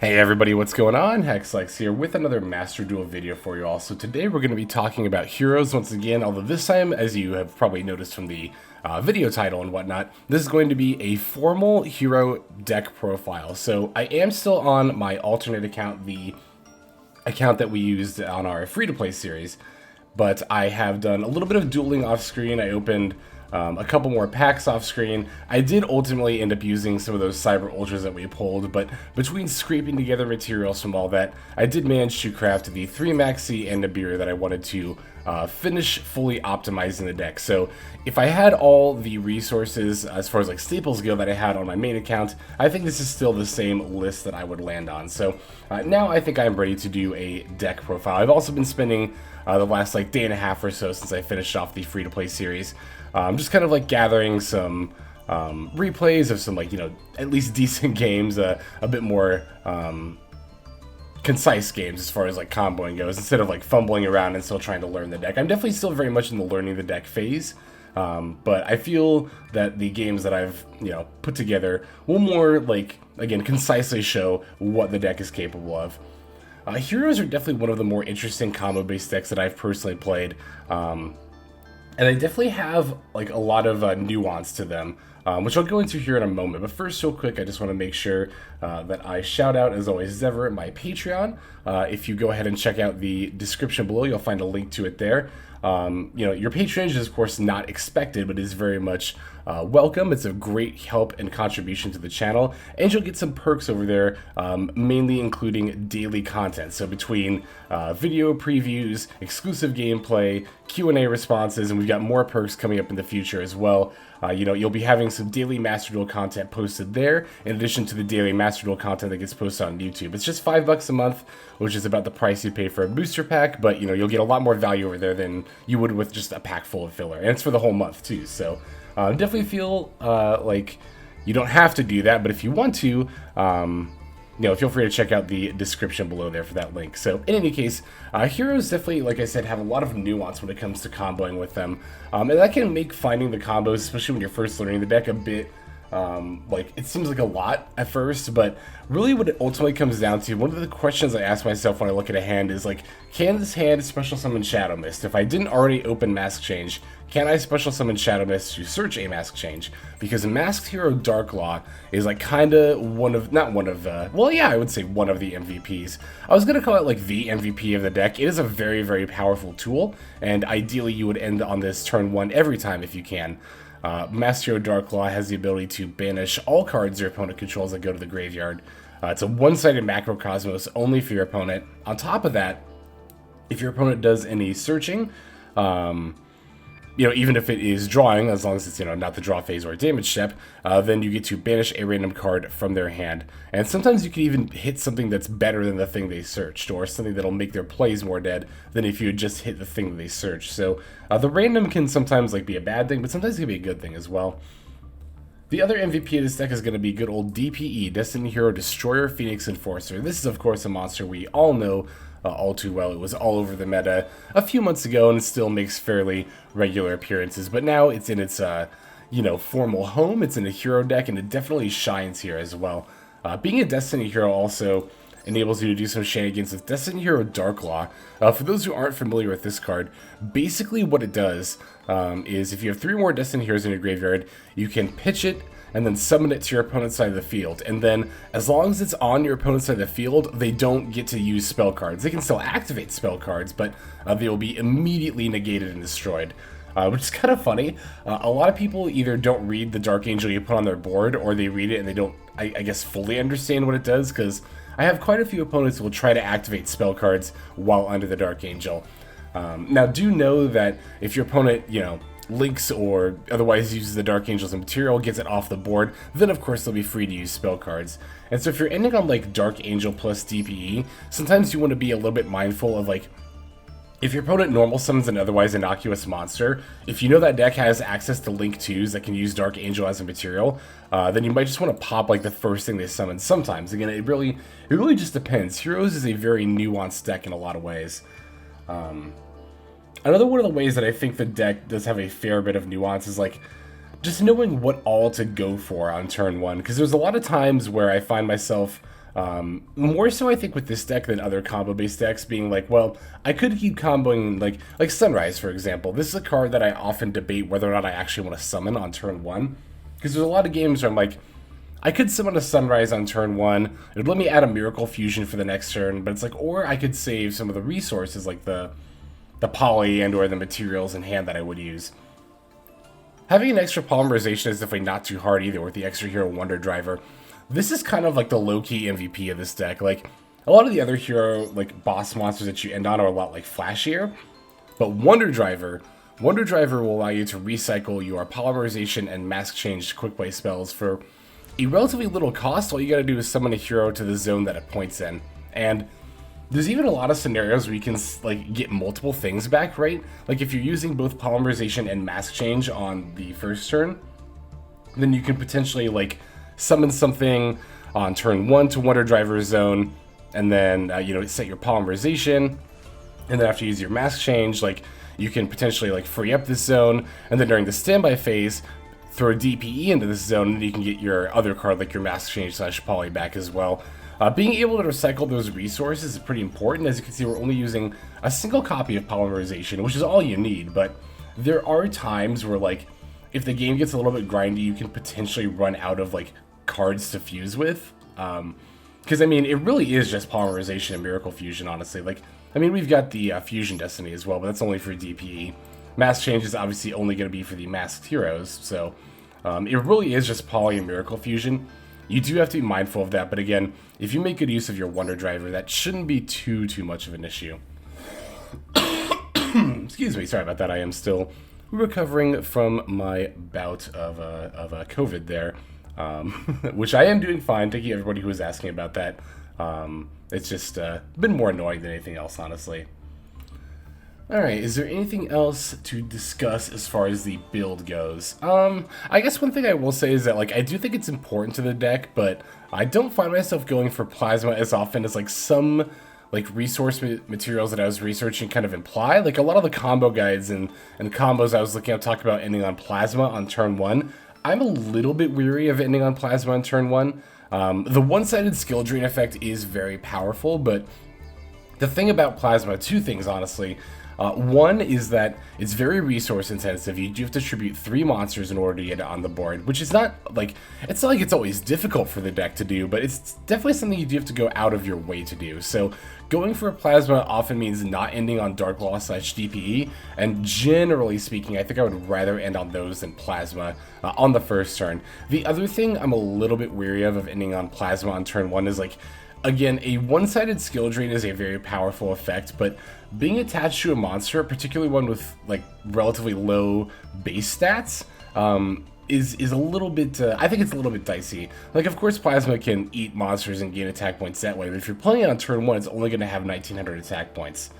Hey everybody, what's going on? Hexlex here with another Master Duel video for you all. So today we're going to be talking about heroes once again, although this time, as you have probably noticed from the video title and whatnot, this is going to be a formal hero deck profile. So I am still on my alternate account, the account that we used on our free-to-play series, but I have done a little bit of dueling off screen. I opened a couple more packs off screen. I did ultimately end up using some of those Cyber Ultras that we pulled, but between scraping together materials from all that, I did manage to craft the 3 Maxx and Nibiru that I wanted to finish fully optimizing the deck. So if I had all the resources as far as like staples go that I had on my main account, I think this is still the same list that I would land on. So now I think I'm ready to do a deck profile. I've also been spending the last like day and a half or so since I finished off the free-to-play series, just kind of like gathering some replays of some, like, you know, at least decent games, a bit more concise games as far as like comboing goes, instead of like fumbling around and still trying to learn the deck. I'm definitely still very much in the learning the deck phase, but I feel that the games that I've, you know, put together will more, like, again, concisely show what the deck is capable of. Heroes are definitely one of the more interesting combo-based decks that I've personally played, and they definitely have like a lot of nuance to them, which I'll go into here in a moment. But first, real quick, I just want to make sure that I shout out, as always, as ever, my Patreon. If you go ahead and check out the description below, you'll find a link to it there. You know, your patronage is, of course, not expected, but is very much welcome. It's a great help and contribution to the channel, and you'll get some perks over there, mainly including daily content. So between video previews, exclusive gameplay, Q&A responses, and we've got more perks coming up in the future as well. You know, you'll be having some daily Master Duel content posted there, in addition to the daily Master Duel content that gets posted on YouTube. It's just $5 a month, which is about the price you pay for a booster pack, but, you know, you'll get a lot more value over there than you would with just a pack full of filler. And it's for the whole month, too. So definitely feel like you don't have to do that, but if you want to, you know, feel free to check out the description below there for that link. So in any case, heroes definitely, like I said, have a lot of nuance when it comes to comboing with them. And that can make finding the combos, especially when you're first learning the deck, a bit, like, it seems like a lot at first, but really what it ultimately comes down to, one of the questions I ask myself when I look at a hand is, like, can this hand special summon Shadow Mist? If I didn't already open Mask Change, can I special summon Shadow Mist to search a Mask Change? Because Masked Hero Darklaw is like kinda one of, not one of, well, yeah, I would say one of the MVPs. I was gonna call it like the MVP of the deck. It is a very, very powerful tool, and ideally you would end on this turn 1 every time if you can. Masked Hero Darklaw has the ability to banish all cards your opponent controls that go to the graveyard. It's a one-sided macrocosmos only for your opponent. On top of that, if your opponent does any searching, you know, even if it is drawing, as long as it's, you know, not the draw phase or a damage step, then you get to banish a random card from their hand. And sometimes you can even hit something that's better than the thing they searched, or something that'll make their plays more dead than if you had just hit the thing that they searched. So the random can sometimes like be a bad thing, but sometimes it can be a good thing as well. The other MVP of this deck is going to be good old DPE, Destiny Hero Destroyer Phoenix Enforcer. This is, of course, a monster we all know all too well. It was all over the meta a few months ago, and it still makes fairly regular appearances. But now it's in its, you know, formal home. It's in a hero deck, and it definitely shines here as well. Being a Destiny Hero also enables you to do some shenanigans with Destiny Hero Darklaw. For those who aren't familiar with this card, basically what it does is if you have 3 more Destiny Heroes in your graveyard, you can pitch it and then summon it to your opponent's side of the field. And then, as long as it's on your opponent's side of the field, they don't get to use spell cards. They can still activate spell cards, but they will be immediately negated and destroyed. Which is kind of funny. A lot of people either don't read the Dark Angel you put on their board, or they read it and they don't, I guess, fully understand what it does, because I have quite a few opponents who will try to activate spell cards while under the Dark Angel. Now, do know that if your opponent, you know, links or otherwise uses the Dark Angel as a material, gets it off the board, then of course they'll be free to use spell cards. And so if you're ending on like Dark Angel plus DPE, sometimes you want to be a little bit mindful of, like, if your opponent normal summons an otherwise innocuous monster, if you know that deck has access to Link 2s that can use Dark Angel as a material, then you might just want to pop like the first thing they summon sometimes. Again, it really just depends. Heroes is a very nuanced deck in a lot of ways. Another one of the ways that I think the deck does have a fair bit of nuance is, like, just knowing what all to go for on turn 1, because there's a lot of times where I find myself More so, I think, with this deck than other combo-based decks, being like, well, I could keep comboing, like Sunrise, for example. This is a card that I often debate whether or not I actually want to summon on turn 1, because there's a lot of games where I'm like, I could summon a Sunrise on turn 1, it would let me add a Miracle Fusion for the next turn, but it's like, or I could save some of the resources, like the poly and or the materials in hand that I would use. Having an extra Polymerization is definitely not too hard either with the Extra Hero Wonder Driver. This is kind of like the low-key MVP of this deck. Like, a lot of the other hero, like, boss monsters that you end on are a lot, like, flashier. But Wonder Driver will allow you to recycle your Polymerization and Mask Change quick play spells for a relatively little cost. All you gotta do is summon a hero to the zone that it points in. And there's even a lot of scenarios where you can, like, get multiple things back, right? Like, if you're using both Polymerization and Mask Change on the first turn, then you can potentially, like, summon something on turn 1 to Wonder Driver zone, and then, you know, set your Polymerization, and then after you use your Mask Change, like, you can potentially, like, free up this zone, and then during the standby phase, throw a DPE into this zone, and you can get your other card, like your Mask Change / Poly back as well. Being able to recycle those resources is pretty important. As you can see, we're only using a single copy of Polymerization, which is all you need, but there are times where, like, if the game gets a little bit grindy, you can potentially run out of, like, cards to fuse with. Because, I mean, it really is just Polymerization and Miracle Fusion, honestly. Like, I mean, we've got the Fusion Destiny as well, but that's only for DPE. Mask Change is obviously only going to be for the Masked Heroes, so it really is just Poly and Miracle Fusion. You do have to be mindful of that, but again, if you make good use of your Wonder Driver, that shouldn't be too much of an issue. Excuse me, sorry about that. I am still recovering from my bout of COVID there, which I am doing fine. Thank you everybody who was asking about that. It's just been more annoying than anything else, honestly. Alright, is there anything else to discuss as far as the build goes? I guess one thing I will say is that, like, I do think it's important to the deck, but I don't find myself going for Plasma as often as, like, some, like, resource materials that I was researching kind of imply. Like, a lot of the combo guides and combos I was looking at talk about ending on Plasma on turn 1. I'm a little bit weary of ending on Plasma on turn 1. The one-sided skill drain effect is very powerful, but the thing about Plasma, two things, honestly. One is that it's very resource intensive. You do have to tribute 3 monsters in order to get it on the board, which is not like, it's not like it's always difficult for the deck to do, but it's definitely something you do have to go out of your way to do. So going for a Plasma often means not ending on Dark Law / DPE, and generally speaking, I think I would rather end on those than Plasma on the first turn. The other thing I'm a little bit weary of ending on Plasma on turn 1 is, like, again, a one-sided skill drain is a very powerful effect, but being attached to a monster, particularly one with, like, relatively low base stats, is a little bit, I think it's a little bit dicey. Like, of course, Plasma can eat monsters and gain attack points that way, but if you're playing it on turn 1, it's only going to have 1900 attack points.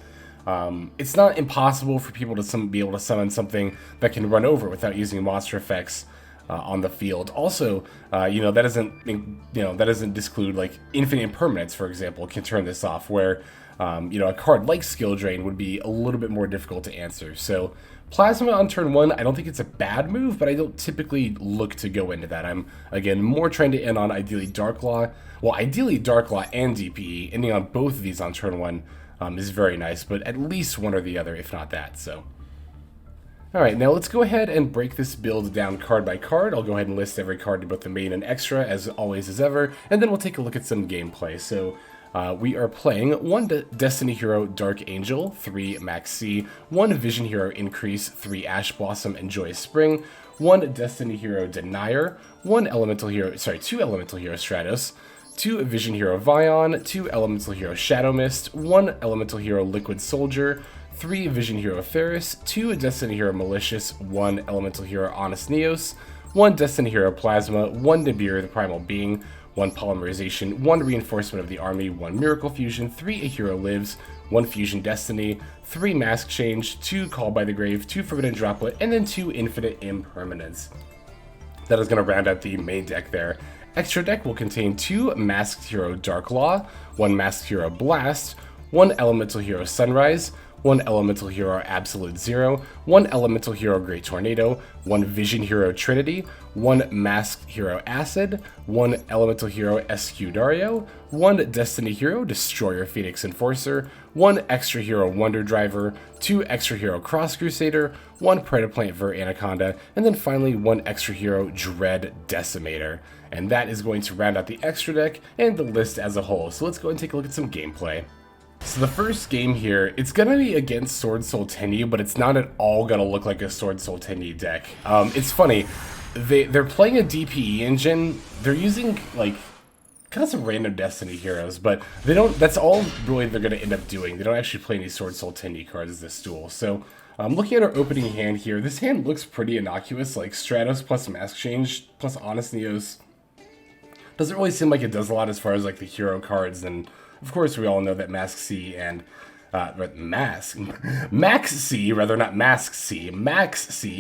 It's not impossible for people to be able to summon something that can run over without using monster effects on the field. Also, that doesn't exclude, like, Infinite Impermanence, for example, can turn this off, where a card like Skill Drain would be a little bit more difficult to answer. So Plasma on turn 1, I don't think it's a bad move, but I don't typically look to go into that. I'm, again, more trying to end on ideally Dark Law. Well, ideally Dark Law and DPE. Ending on both of these on turn 1 is very nice, but at least one or the other, if not that, so. Alright, now let's go ahead and break this build down card by card. I'll go ahead and list every card to both the main and extra, as always as ever, and then we'll take a look at some gameplay. So, we are playing 1 Destiny Hero Dark Angel, 3 Maxx, 1 Vision Hero Increase, 3 Ash Blossom and Joyous Spring, 1 Destiny Hero Denier, 2 Elemental Hero Stratos, 2 Vision Hero Vyon, 2 Elemental Hero Shadow Mist, 1 Elemental Hero Liquid Soldier, 3 Vision Hero Faris, 2 Destiny Hero Malicious, 1 Elemental Hero Honest Neos, 1 Destiny Hero Plasma, 1 Nibiru the Primal Being, 1 Polymerization, 1 Reinforcement of the Army, 1 Miracle Fusion, 3 A Hero Lives, 1 Fusion Destiny, 3 Mask Change, 2 Call by the Grave, 2 Forbidden Droplet, and then 2 Infinite Impermanence. That is going to round out the main deck there. Extra deck will contain 2 Masked Hero Dark Law, 1 Masked Hero Blast, 1 Elemental Hero Sunrise, 1 Elemental Hero Absolute Zero, 1 Elemental Hero Great Tornado, 1 Vision Hero Trinity, 1 Masked Hero Acid, 1 Elemental Hero SQ Dario, 1 Destiny Hero Destroyer Phoenix Enforcer, 1 Xtra Hero Wonder Driver, 2 Xtra Hero Cross Crusader, 1 Predaplant Verte Anaconda, and then finally 1 Xtra Hero Dread Decimator. And that is going to round out the extra deck and the list as a whole. So let's go and take a look at some gameplay. So the first game here, it's going to be against Sword Soul Tenyu, but it's not at all going to look like a Sword Soul Tenyu deck. It's funny, they're playing a DPE engine, they're using like kind of some random Destiny heroes, but they don't, that's all really they're going to end up doing. They don't actually play any Sword Soul Tenyu cards this duel. So looking at our opening hand here, this hand looks pretty innocuous, like Stratos plus Mask Change plus Honest Neos. Doesn't really seem like it does a lot as far as like the hero cards, and of course we all know that Maxx C and Maxx C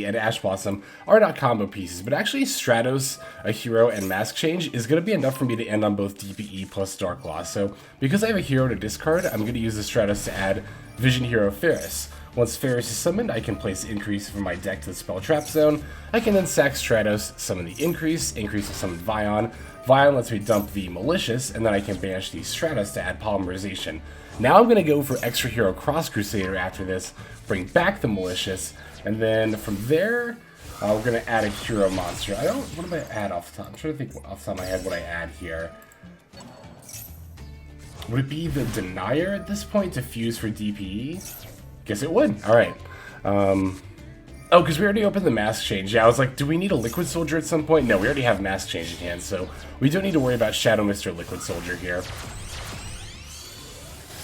and Ash Blossom are not combo pieces, but actually Stratos, a hero, and Mask Change is going to be enough for me to end on both DPE plus Dark Law. So because I have a hero to discard, I'm going to use the Stratos to add Vision Hero Faris. Once Faris is summoned, I can place Increase from my deck to the Spell Trap Zone. I can then sack Stratos, summon the Increase will summon Vyon. Vyon lets me dump the Malicious, and then I can banish the Stratos to add Polymerization. Now I'm going to go for Xtra Hero Cross Crusader after this, bring back the Malicious, and then from there, we're going to add a hero monster. What do I add off the top? I'm trying to think off the top of my head what I add here. Would it be the Denier at this point to fuse for DPE? Guess it would. Alright. Oh, because we already opened the Mask Change. Yeah, I was like, do we need a Liquid Soldier at some point? No, we already have Mask Change in hand, so we don't need to worry about Shadow Mist or Liquid Soldier here.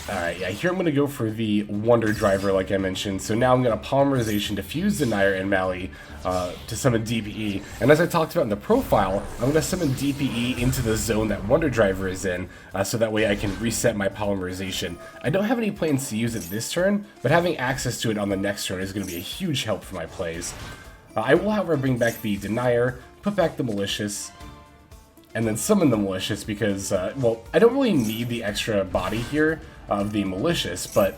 Alright, yeah, here I'm going to go for the Wonder Driver, like I mentioned. So now I'm going to Polymerization to fuse Denier and Mali to summon DPE. And as I talked about in the profile, I'm going to summon DPE into the zone that Wonder Driver is in, so that way I can reset my Polymerization. I don't have any plans to use it this turn, but having access to it on the next turn is going to be a huge help for my plays. I will, however, bring back the Denier, put back the Malicious, and then summon the Malicious because, well, I don't really need the extra body here of the Malicious, but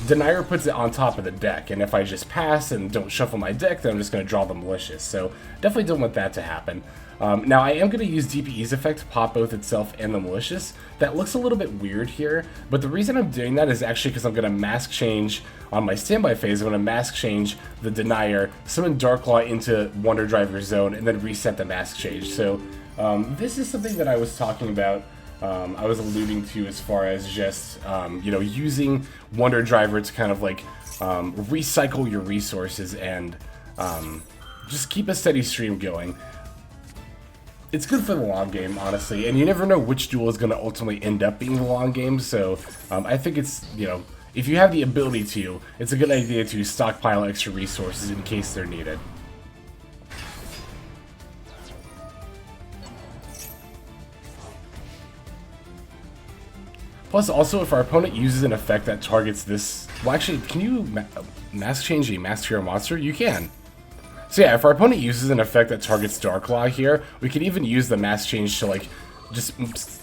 Denier puts it on top of the deck, and if I just pass and don't shuffle my deck, then I'm just going to draw the Malicious, so definitely don't want that to happen. Now I am going to use DPE's effect to pop both itself and the Malicious. That looks a little bit weird here, but the reason I'm doing that is actually because I'm going to Mask Change on my standby phase. I'm going to Mask Change the Denier, summon Darklaw into Wonder Driver zone, and then reset the Mask Change. So this is something that I was talking about, I was alluding to as far as just, you know, using Wonder Driver to kind of like recycle your resources and just keep a steady stream going. It's good for the long game, honestly, and you never know which duel is going to ultimately end up being the long game, so I think it's, you know, if you have the ability to, it's a good idea to stockpile extra resources in case they're needed. Plus, also, if our opponent uses an effect that targets this... Well, actually, can you Mask Change a Masked Hero monster? You can. So yeah, if our opponent uses an effect that targets Darklaw here, we could even use the Mask Change to, like, just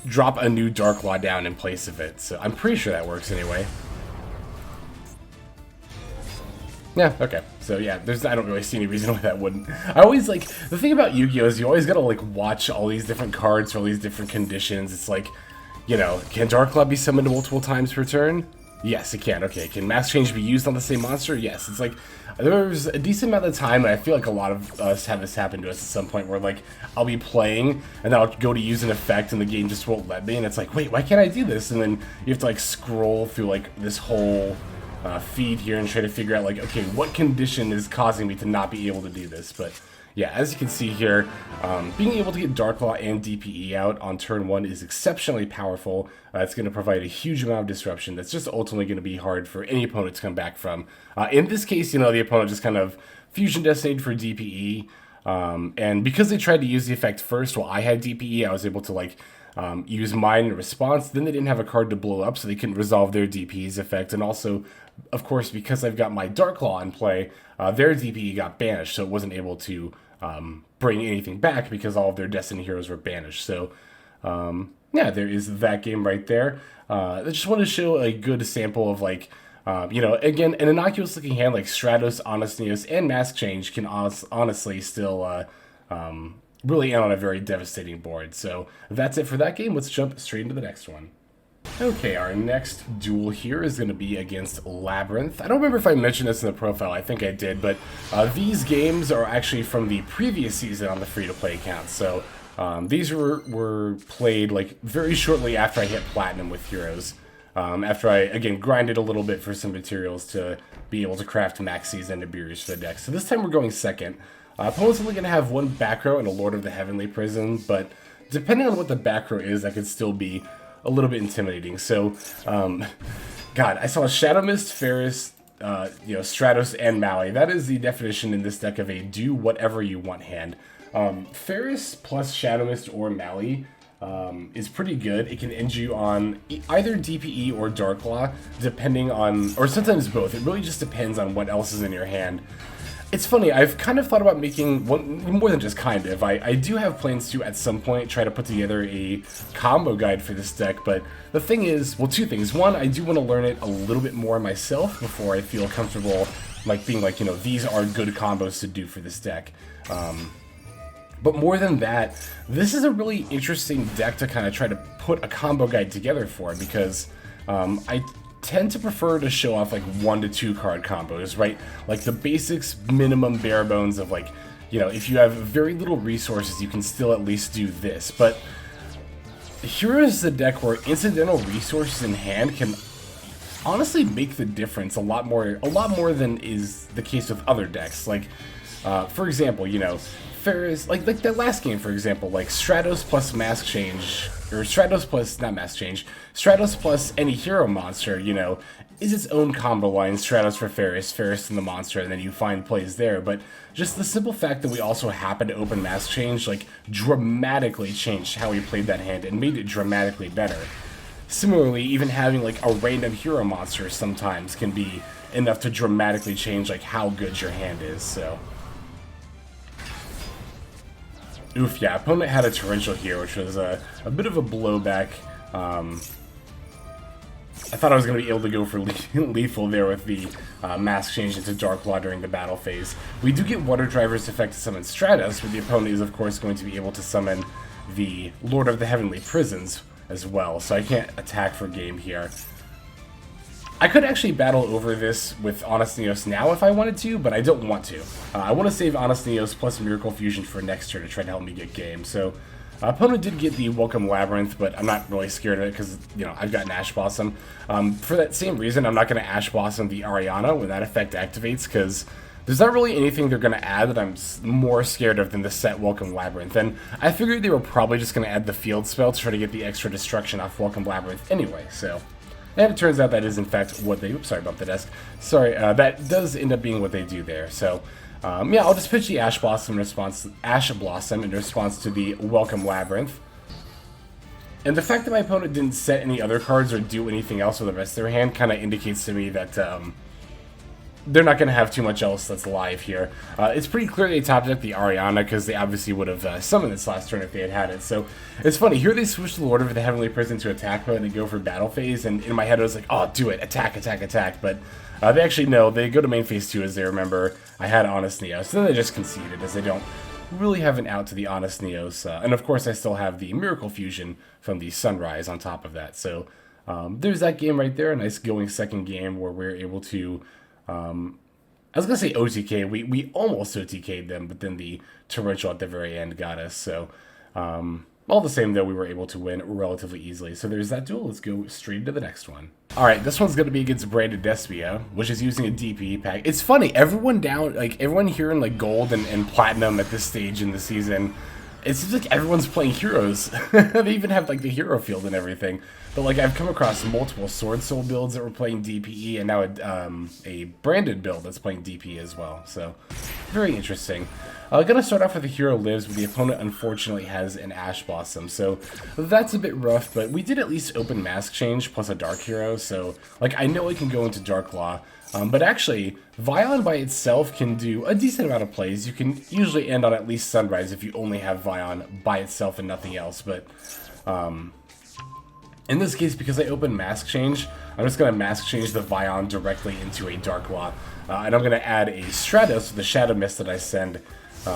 drop a new Darklaw down in place of it. So I'm pretty sure that works anyway. Yeah, okay. So yeah, I don't really see any reason why that wouldn't. I always, like, the thing about Yu-Gi-Oh! Is you always gotta, like, watch all these different cards for all these different conditions. It's like, you know, can Darklaw be summoned multiple times per turn? Yes, it can. Okay, can Mask Change be used on the same monster? Yes. It's like, there's a decent amount of time, and I feel like a lot of us have this happen to us at some point, where, like, I'll be playing, and then I'll go to use an effect, and the game just won't let me, and it's like, wait, why can't I do this? And then you have to, like, scroll through, like, this whole feed here and try to figure out, like, okay, what condition is causing me to not be able to do this? But yeah, as you can see here, being able to get Darklaw and DPE out on turn 1 is exceptionally powerful. It's going to provide a huge amount of disruption that's just ultimately going to be hard for any opponent to come back from. In this case, you know, the opponent just kind of Fusion Destinied for DPE, and because they tried to use the effect first while I had DPE, I was able to, like, use mine in response. Then they didn't have a card to blow up, so they couldn't resolve their DPE's effect, and also, of course, because I've got my Darklaw in play, their DPE got banished, so it wasn't able to bring anything back because all of their Destiny heroes were banished. So, yeah, there is that game right there. I just wanted to show a good sample of, like, You know, again, an innocuous looking hand like Stratos, Honest Neos, and Mask Change can honestly still really end on a very devastating board. So that's it for that game. Let's jump straight into the next one. Okay, our next duel here is going to be against Labyrinth. I don't remember if I mentioned this in the profile, I think I did, but these games are actually from the previous season on the free-to-play account. So these were played like very shortly after I hit Platinum with Heroes. After I, again, grinded a little bit for some materials to be able to craft Maxx's and Nibirus for the deck. So this time we're going second. Opponent's only going to have one back row and a Lord of the Heavenly Prison, but depending on what the back row is, that could still be a little bit intimidating. So, God, I saw Shadow Mist, Faris, you know, Stratos, and Mali. That is the definition in this deck of a do whatever you want hand. Faris plus Shadow Mist or Mali is pretty good. It can end you on either DPE or Dark Law, depending on, or sometimes both. It really just depends on what else is in your hand. It's funny, I've kind of thought about making one, more than just kind of. I do have plans to, at some point, try to put together a combo guide for this deck, but the thing is, well, two things. One, I do want to learn it a little bit more myself before I feel comfortable, like, being like, you know, these are good combos to do for this deck. But more than that, this is a really interesting deck to kind of try to put a combo guide together for, because I tend to prefer to show off like 1 to 2 card combos, right? Like the basics, minimum bare bones of like, you know, if you have very little resources, you can still at least do this. But here is the deck where incidental resources in hand can honestly make the difference a lot more than is the case with other decks. Like, for example, you know, Faris, like that last game, for example, like Stratos plus Mask Change, or Stratos plus, not Mask Change, Stratos plus any hero monster, you know, is its own combo line, Stratos for Faris, Faris and the monster, and then you find plays there. But just the simple fact that we also happened to open Mask Change, like, dramatically changed how we played that hand and made it dramatically better. Similarly, even having like a random hero monster sometimes can be enough to dramatically change like how good your hand is, so. Oof, yeah, opponent had a Torrential here, which was a bit of a blowback. I thought I was going to be able to go for lethal there with the Mask Change into Dark Law during the battle phase. We do get Water Driver's effect to summon Stratos, but the opponent is of course going to be able to summon the Lord of the Heavenly Prisons as well, so I can't attack for game here. I could actually battle over this with Honest Neos now if I wanted to, but I don't want to. I want to save Honest Neos plus Miracle Fusion for next turn to try to help me get game. So, opponent did get the Welcome Labyrinth, but I'm not really scared of it because, you know, I've got an Ash Blossom. For that same reason, I'm not going to Ash Blossom the Ariana when that effect activates, because there's not really anything they're going to add that I'm more scared of than the set Welcome Labyrinth. And I figured they were probably just going to add the Field spell to try to get the extra destruction off Welcome Labyrinth anyway, so. And it turns out that is in fact what they, oops, sorry about the desk. Sorry, that does end up being what they do there. So, yeah, I'll just pitch the Ash Blossom in response to the Welcome Labyrinth. And the fact that my opponent didn't set any other cards or do anything else with the rest of their hand kind of indicates to me that they're not going to have too much else that's live here. It's pretty clear they top decked the Ariana because they obviously would have summoned this last turn if they had it. So it's funny, here they switch the Lord of the Heavenly Prison to attack mode and they go for battle phase, and in my head I was like, oh, do it, attack, attack, attack. But they actually know, they go to main phase 2 as they remember I had Honest Neos, so then they just conceded as they don't really have an out to the Honest Neos. And of course I still have the Miracle Fusion from the Sunrise on top of that. So there's that game right there, a nice going second game where we're able to I was going to say OTK, we almost OTK'd them, but then the torrential at the very end got us, so all the same though, we were able to win relatively easily. So there's that duel, let's go straight to the next one. Alright, this one's going to be against Branded Despia, which is using a DPE pack. It's funny, everyone here in like gold and platinum at this stage in the season, it seems like everyone's playing heroes. They even have like the hero field and everything. But like I've come across multiple Sword Soul builds that were playing DPE, and now a branded build that's playing DPE as well. So very interesting. Gonna start off with the hero lives, but the opponent unfortunately has an Ash Blossom, so that's a bit rough. But we did at least open Mask Change plus a Dark Hero, so like I know it can go into Dark Law. But actually, Vyon by itself can do a decent amount of plays. You can usually end on at least Sunrise if you only have Vyon by itself and nothing else. But In this case, because I opened Mask Change, I'm just going to Mask Change the Vyon directly into a Dark Law. And I'm going to add a Stratos with the Shadow Mist that I send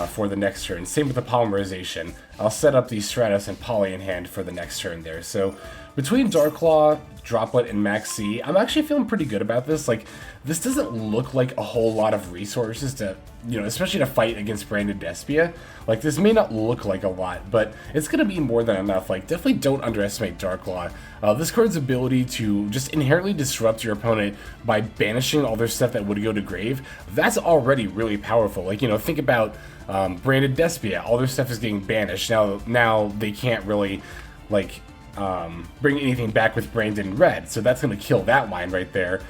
for the next turn. Same with the Polymerization. I'll set up the Stratos and Poly in hand for the next turn there. So between Darklaw, Droplet, and Maxx, I'm actually feeling pretty good about this. Like, this doesn't look like a whole lot of resources to, you know, especially to fight against Branded Despia. Like, this may not look like a lot, but it's going to be more than enough. Like, definitely don't underestimate Darklaw. This card's ability to just inherently disrupt your opponent by banishing all their stuff that would go to grave, that's already really powerful. Like, you know, think about Branded Despia. All their stuff is getting banished. Now they can't really, like, bring anything back with Brandon Red, so that's going to kill that line right there.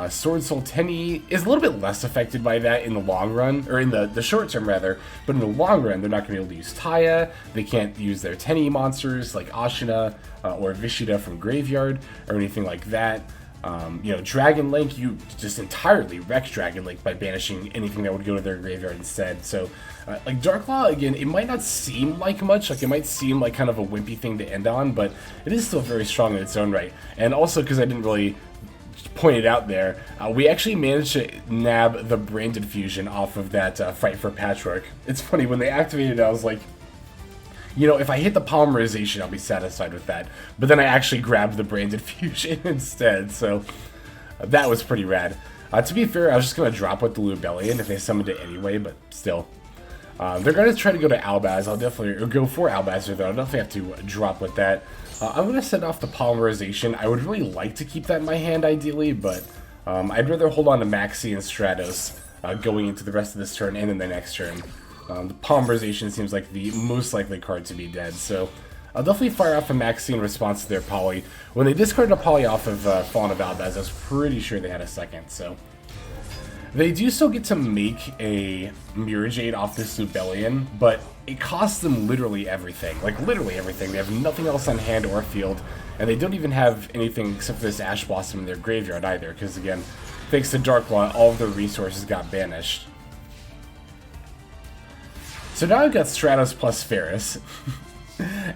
Sword Soul Tenny is a little bit less affected by that in the long run, or in the short term rather, but in the long run they're not going to be able to use Taya, they can't use their Tenny monsters like Ashina or Vishida from Graveyard or anything like that. You know, Dragon Link, you just entirely wreck Dragon Link by banishing anything that would go to their graveyard instead. So, like, Darklaw, again, it might not seem like much, like, it might seem like kind of a wimpy thing to end on, but it is still very strong in its own right. And also, because I didn't really point it out there, we actually managed to nab the Branded Fusion off of that Fight for Patchwork. It's funny, when they activated it, I was like, you know, if I hit the Polymerization, I'll be satisfied with that. But then I actually grabbed the Branded Fusion instead, so that was pretty rad. To be fair, I was just going to drop with the Lubellion if they summoned it anyway, but still. They're going to try to go to Albaz. I'll definitely, or go for Albaz, though. I'll definitely have to drop with that. I'm going to set off the Polymerization. I would really like to keep that in my hand, ideally, but I'd rather hold on to Maxx and Stratos going into the rest of this turn and then the next turn. The Polymerization seems like the most likely card to be dead, so I'll definitely fire off a Maxx in response to their Poly. When they discarded a Poly off of Fallen of Albaz, I was pretty sure they had a second, so... They do still get to make a Mirror Jade off this Lubellion, but it costs them literally everything. Like, literally everything. They have nothing else on hand or field, and they don't even have anything except for this Ash Blossom in their graveyard either, because, again, thanks to Darklaw, all of their resources got banished. So now I've got Stratos plus Faris,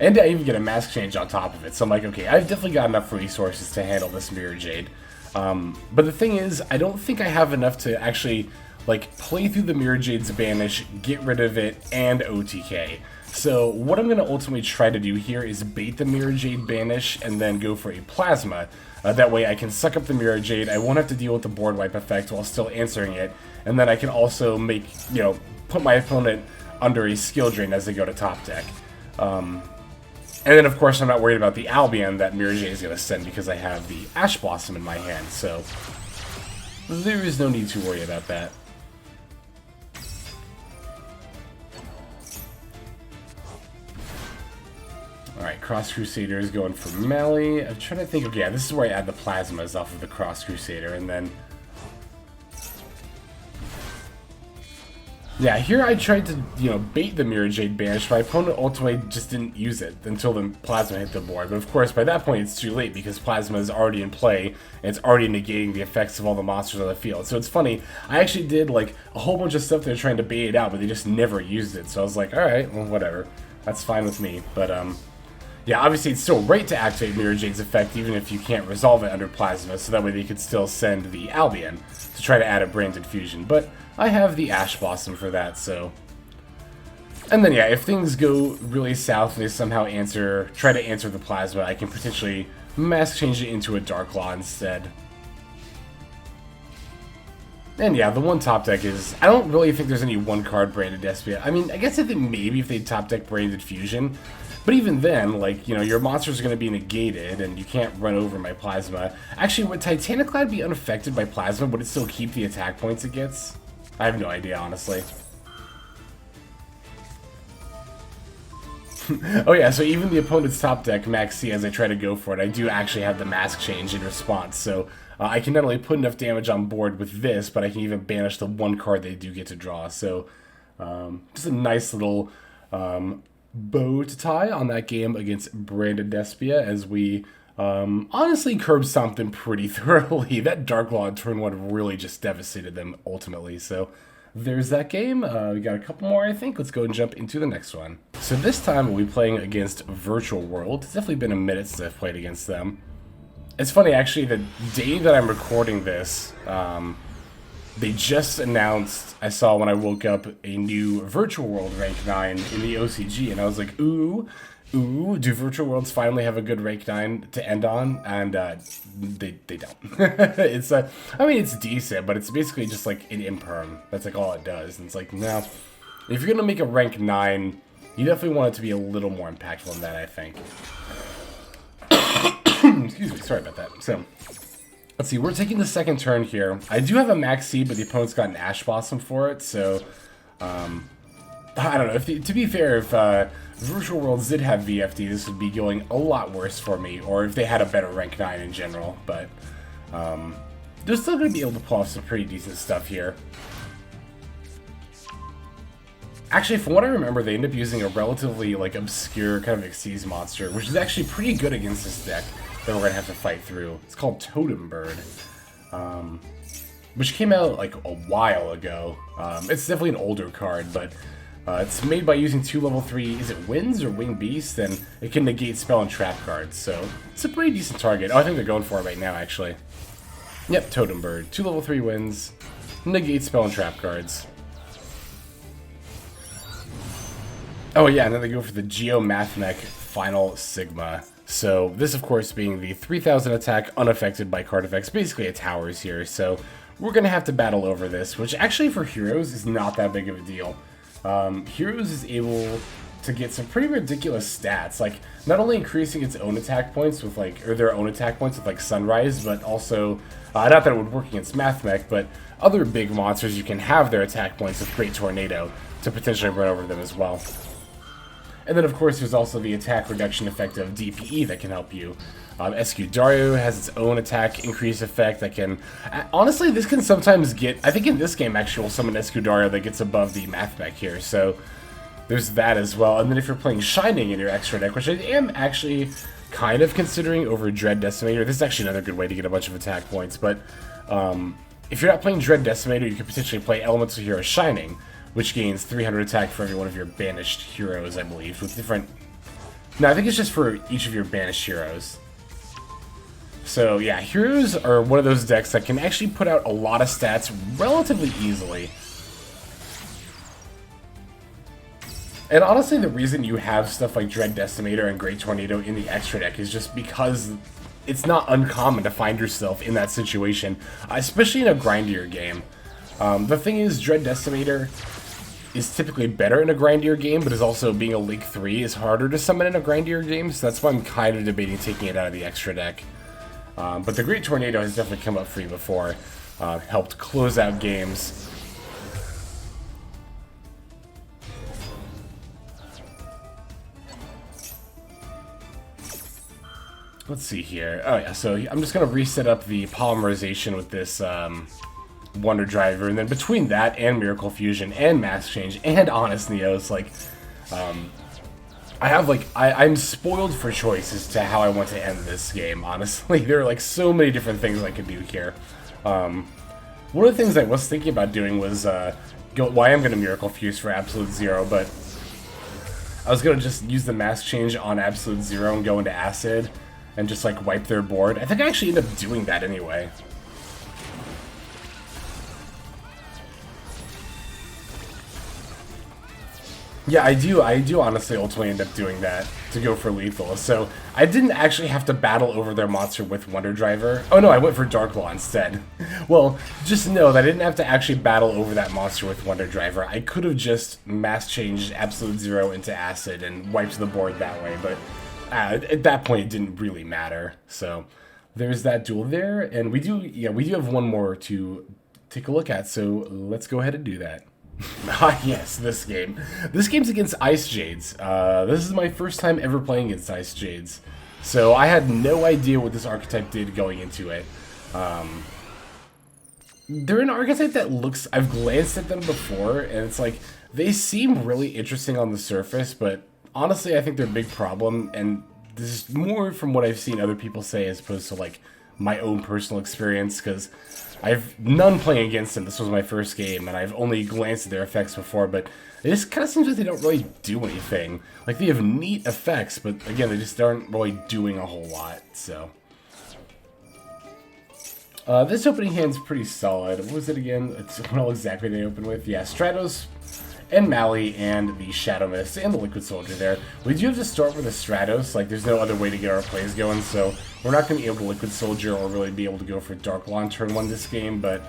and I even get a Mask Change on top of it, so I'm like, okay, I've definitely got enough resources to handle this Mirror Jade. But the thing is, I don't think I have enough to actually, like, play through the Mirror Jade's Banish, get rid of it, and OTK. So what I'm going to ultimately try to do here is bait the Mirror Jade Banish and then go for a Plasma. That way I can suck up the Mirror Jade, I won't have to deal with the board wipe effect while still answering it, and then I can also make, you know, put my opponent under a skill drain as they go to top deck. And then, of course, I'm not worried about the Albion that Mirror Jade is going to send because I have the Ash Blossom in my hand, so there is no need to worry about that. Alright, Cross Crusader is going for Mally. I'm trying to think, okay, yeah, this is where I add the Plasmas off of the Cross Crusader, and then... Yeah, here I tried to, you know, bait the Mirror Jade Banish, my opponent ultimately just didn't use it until the Plasma hit the board. But of course, by that point, it's too late because Plasma is already in play, and it's already negating the effects of all the monsters on the field. So it's funny, I actually did, like, a whole bunch of stuff they're trying to bait it out, but they just never used it. So I was like, alright, well, whatever. That's fine with me. But, yeah, obviously it's still right to activate Mirror Jade's effect even if you can't resolve it under Plasma, so that way they could still send the Albion to try to add a Branded Fusion. But I have the Ash Blossom for that, so... And then, yeah, if things go really south and they somehow try to answer the Plasma, I can potentially Mask Change it into a Darklaw instead. And yeah, the one top deck is... I don't really think there's any one-card Branded Despia. I mean, I guess I think maybe if they top deck Branded Fusion... But even then, like, you know, your monsters are going to be negated, and you can't run over my Plasma. Actually, would Titaniclad be unaffected by Plasma? Would it still keep the attack points it gets? I have no idea, honestly. Oh yeah, so even the opponent's top deck, Maxx, as I try to go for it, I do actually have the Mask Change in response. So I can not only put enough damage on board with this, but I can even banish the one card they do get to draw. So just a nice little... bow to tie on that game against Branded Despia as we honestly curb stomped them pretty thoroughly. That Darklaw in turn 1 really just devastated them ultimately. So there's that game. We got a couple more, I think. Let's go and jump into the next one. So this time we'll be playing against Virtual World. It's definitely been a minute since I've played against them. It's funny, actually, the day that I'm recording this, they just announced, I saw when I woke up, a new Virtual World Rank 9 in the OCG, and I was like, ooh, do Virtual Worlds finally have a good Rank 9 to end on? And they don't. It's, I mean, it's decent, but it's basically just like an imperm. That's like all it does. And it's like, no, if you're going to make a Rank 9, you definitely want it to be a little more impactful than that, I think. Excuse me, sorry about that. So, let's see, we're taking the second turn here. I do have a Maxx, but the opponent's got an Ash Blossom for it, so, I don't know. To be fair, if Virtual Worlds did have VFD, this would be going a lot worse for me, or if they had a better Rank 9 in general, but they're still going to be able to pull off some pretty decent stuff here. Actually, from what I remember, they end up using a relatively, like, obscure kind of Xyz monster, which is actually pretty good against this deck that we're going to have to fight through. It's called Totem Bird, which came out, like, a while ago. It's definitely an older card, but it's made by using 2 level 3, is it Winds or Winged Beast? And it can negate spell and trap cards, so it's a pretty decent target. Oh, I think they're going for it right now, actually. Yep, Totem Bird. 2 level 3 Winds, negate spell and trap cards. Oh yeah, and then they go for the Geomathmech Final Sigma. So this, of course, being the 3000 attack unaffected by card effects, basically a towers here. So we're going to have to battle over this, which actually for Heroes is not that big of a deal. Heroes is able to get some pretty ridiculous stats, like not only increasing its own attack points with like, or their own attack points with like Sunrise, but also, not that it would work against Mathmech, but other big monsters you can have their attack points with Great Tornado to potentially run over them as well. And then, of course, there's also the attack reduction effect of DPE that can help you. Dario has its own attack increase effect that can... honestly, this can sometimes get... I think in this game, actually, we'll summon Dario that gets above the Mathmech here. So there's that as well. And then if you're playing Shining in your Xtra deck, which I am actually kind of considering over Dread Decimator, this is actually another good way to get a bunch of attack points. But if you're not playing Dread Decimator, you could potentially play Elemental Hero Shining, which gains 300 attack for every one of your banished heroes, I believe, with different... No, I think it's just for each of your banished heroes. So, yeah, heroes are one of those decks that can actually put out a lot of stats relatively easily. And honestly, the reason you have stuff like Dread Decimator and Great Tornado in the Xtra deck is just because it's not uncommon to find yourself in that situation, especially in a grindier game. The thing is, Dread Decimator is typically better in a grindier game, but is also, being a League 3, is harder to summon in a grindier game, so that's why I'm kind of debating taking it out of the Xtra deck. But the Great Tornado has definitely come up for you before, helped close out games. Let's see here. Oh yeah, so I'm just going to reset up the Polymerization with this Wonder Driver, and then between that and Miracle Fusion and Mass Change and Honest Neos, like, I have, like, I'm spoiled for choice as to how I want to end this game, honestly. There are, like, so many different things I could do here. One of the things I was thinking about doing was, I am going to Miracle Fuse for Absolute Zero, but I was going to just use the Mass Change on Absolute Zero and go into Acid and just, like, wipe their board. I think I actually ended up doing that anyway. Yeah, I do honestly ultimately end up doing that to go for lethal. So I didn't actually have to battle over their monster with Wonder Driver. Oh no, I went for Dark Law instead. Well, just know that I didn't have to actually battle over that monster with Wonder Driver. I could have just mass changed Absolute Zero into Acid and wiped the board that way, but at that point it didn't really matter. So there's that duel there, and we do have one more to take a look at, so let's go ahead and do that. Ah, yes, this game. This game's against Ice Jades. This is my first time ever playing against Ice Jades, so I had no idea what this archetype did going into it. They're an archetype that looks... I've glanced at them before, and it's like, they seem really interesting on the surface, but honestly, I think their big problem, and this is more from what I've seen other people say as opposed to, like, my own personal experience, because I've none playing against them. This was my first game, and I've only glanced at their effects before, but it just kind of seems like they don't really do anything. Like, they have neat effects, but again, they just aren't really doing a whole lot, so. This opening hand's pretty solid. What was it again? It's what exactly they open with. Yeah, Stratos and Mali and the Shadow Mist and the Liquid Soldier there. We do have to start with a Stratos. Like, there's no other way to get our plays going, so we're not going to be able to Liquid Soldier or really be able to go for Dark Law on turn 1 this game, but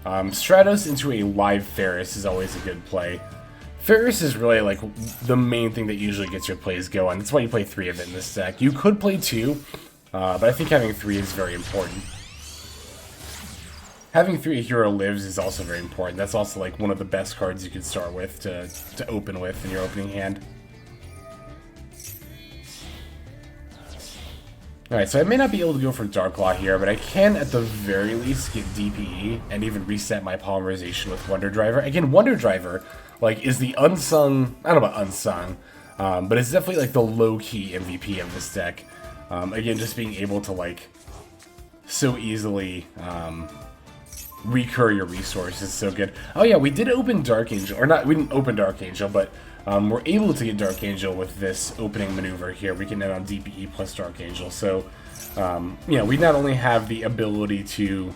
Stratos into a live Faris is always a good play. Faris is really, like, the main thing that usually gets your plays going. That's why you play 3 of it in this deck. You could play 2, but I think having 3 is very important. Having 3 hero lives is also very important. That's also like one of the best cards you could start with to open with in your opening hand. Alright, so I may not be able to go for Dark Law here, but I can at the very least get DPE and even reset my Polymerization with Wonder Driver. Again, Wonder Driver, like, is the unsung, I don't know about unsung, but it's definitely like the low-key MVP of this deck. Again, just being able to, like, so easily recur your resources is so good. Oh yeah, we did open Dark Angel, or not, we didn't open Dark Angel, but we're able to get Dark Angel with this opening maneuver here. We can end on DPE plus Dark Angel, so you know, we not only have the ability to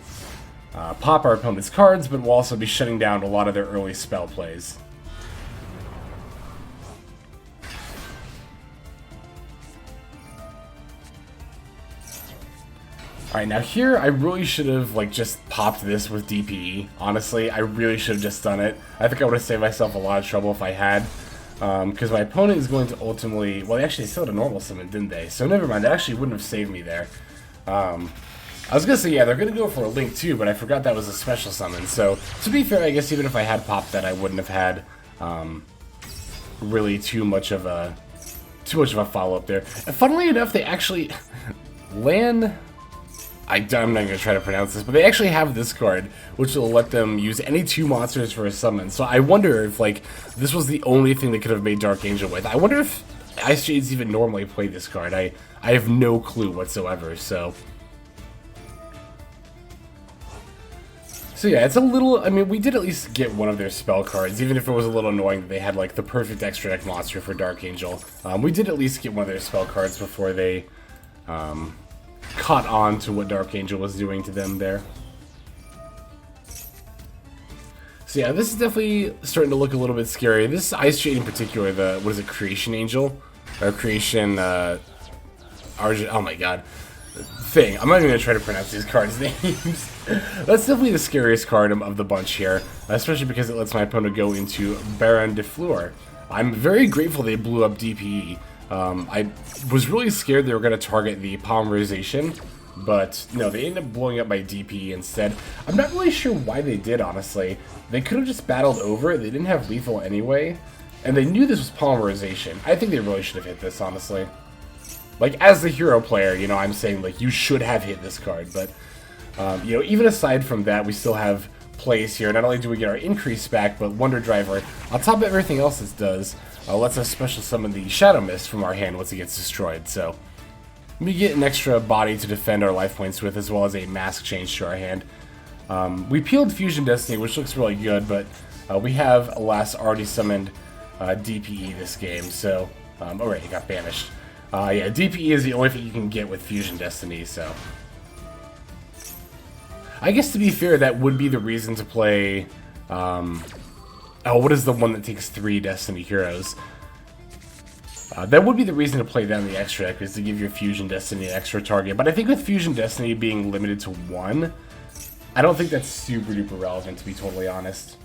pop our opponent's cards, but we'll also be shutting down a lot of their early spell plays. Alright, now here I really should have, like, just popped this with DPE. Honestly, I really should have just done it. I think I would have saved myself a lot of trouble if I had. Because my opponent is going to ultimately... Well, they actually still had a normal summon, didn't they? So never mind, that actually wouldn't have saved me there. I was going to say, yeah, they're going to go for a Link too, but I forgot that was a special summon. So, to be fair, I guess even if I had popped that, I wouldn't have had really too much of a follow-up there. And funnily enough, they actually... I'm not going to try to pronounce this, but they actually have this card, which will let them use any 2 monsters for a summon. So I wonder if, like, this was the only thing they could have made Dark Angel with. I wonder if Ice Shades even normally play this card. I have no clue whatsoever, so... So yeah, it's a little... I mean, we did at least get one of their spell cards, even if it was a little annoying that they had, like, the perfect extra deck monster for Dark Angel. We did at least get one of their spell cards before they... caught on to what Dark Angel was doing to them there. So yeah, this is definitely starting to look a little bit scary. This Ice Shade in particular, the, what is it, Creation Angel? Or Creation, oh my god. Thing. I'm not even going to try to pronounce these cards' names. That's definitely the scariest card of the bunch here, especially because it lets my opponent go into Baron de Fleur. I'm very grateful they blew up DPE. I was really scared they were going to target the Polymerization, but no, they ended up blowing up my DP instead. I'm not really sure why they did, honestly. They could have just battled over it. They didn't have lethal anyway, and they knew this was Polymerization. I think they really should have hit this, honestly. Like, as the hero player, you know, I'm saying, like, you should have hit this card, but, you know, even aside from that, we still have plays here. Not only do we get our increase back, but Wonder Driver, on top of everything else this does, lets us special summon the Shadow Mist from our hand once it gets destroyed. So we get an extra body to defend our life points with, as well as a mask change to our hand. We peeled Fusion Destiny, which looks really good, but we have, alas, already summoned DPE this game. So, alright, it got banished. Yeah, DPE is the only thing you can get with Fusion Destiny, so... I guess to be fair, that would be the reason to play... Oh, what is the one that takes 3 Destiny Heroes? That would be the reason to play down the extra deck, is to give your Fusion Destiny an extra target. But I think with Fusion Destiny being limited to 1, I don't think that's super duper relevant, to be totally honest.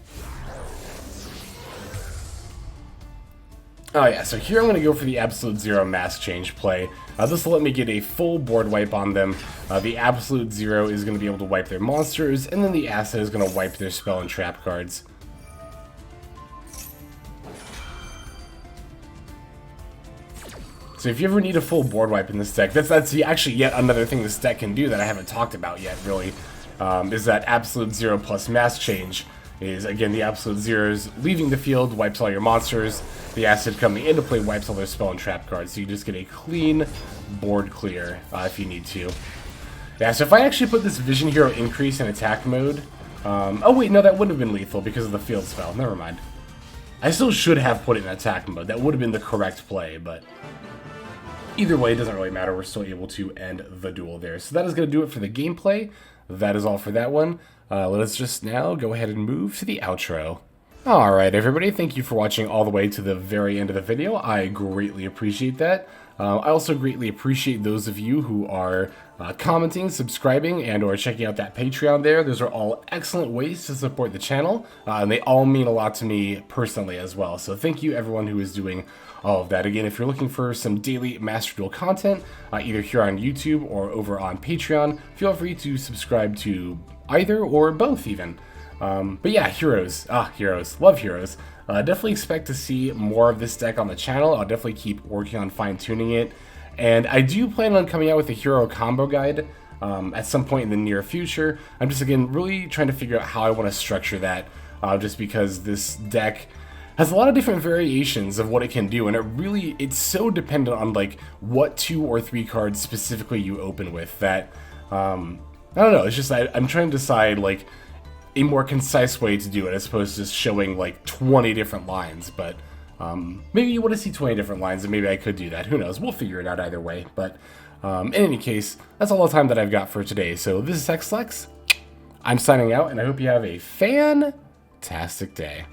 Oh yeah, so here I'm going to go for the Absolute Zero Mask Change play. This will let me get a full board wipe on them. The Absolute Zero is going to be able to wipe their monsters, and then the Asset is going to wipe their spell and trap cards. So if you ever need a full board wipe in this deck, that's actually yet another thing this deck can do that I haven't talked about yet, really, is that Absolute Zero plus Mask Change is, again, the Absolute Zeros leaving the field, wipes all your monsters, the Acid coming into play wipes all their spell and trap cards, so you just get a clean board clear if you need to. Yeah, so if I actually put this Vision Hero increase in attack mode... oh wait, no, that wouldn't have been lethal because of the field spell. Never mind. I still should have put it in attack mode. That would have been the correct play, but... either way, it doesn't really matter. We're still able to end the duel there. So that is going to do it for the gameplay. That is all for that one. Let's just now go ahead and move to the outro. Alright everybody, thank you for watching all the way to the very end of the video. I greatly appreciate that. I also greatly appreciate those of you who are commenting, subscribing, and or checking out that Patreon there. Those are all excellent ways to support the channel, and they all mean a lot to me personally as well. So thank you everyone who is doing all of that. Again, if you're looking for some daily Master Duel content, either here on YouTube or over on Patreon, feel free to subscribe to either or both even. But yeah, heroes. Heroes. Love heroes. Definitely expect to see more of this deck on the channel. I'll definitely keep working on fine-tuning it. And I do plan on coming out with a hero combo guide at some point in the near future. I'm just, again, really trying to figure out how I want to structure that, just because this deck has a lot of different variations of what it can do, and it's so dependent on, like, what 2 or 3 cards specifically you open with that, I don't know, it's just, I'm trying to decide, like, a more concise way to do it as opposed to just showing like 20 different lines. But maybe you want to see 20 different lines, and maybe I could do that. Who knows? We'll figure it out either way. But in any case, that's all the time that I've got for today. So this is Xlex. I'm signing out, and I hope you have a fantastic day.